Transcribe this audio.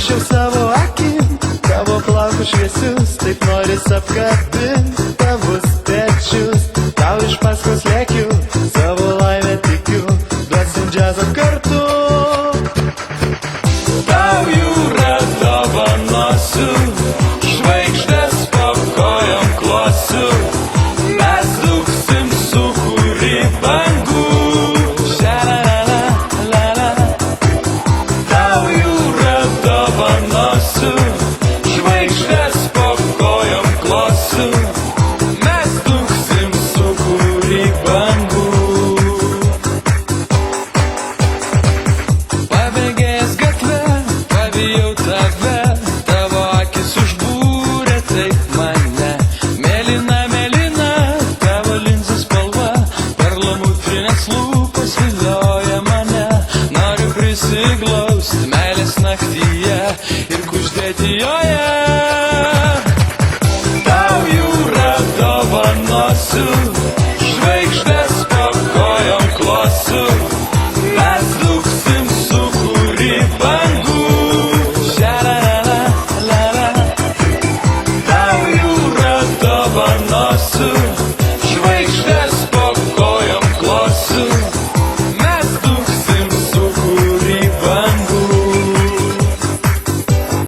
Prašiau savo akim, tavo plaukus šviesius, taip noris apkabint tavus pečius. Tau iš paskos lėkiu, savo laimę tikiu, duosim džiazą kartu. Tau jūra dovanosiu, žvaigždės po kojom klosiu, mes dūksim sūkurį bangų. Tau jūra dovanosiu, žvaigždės po kojom klosiu, mes dūksim sūkurį bangų. Pabėgęs gatvę, pabijau tave, tavo akis užbūrė taip mane. Mėlyna, mėlyna, tavo linzų spalva, perlamutrinės lūpos vilioja mane. Noriu prisiglausti meilės naktyje ir kuždėti joje.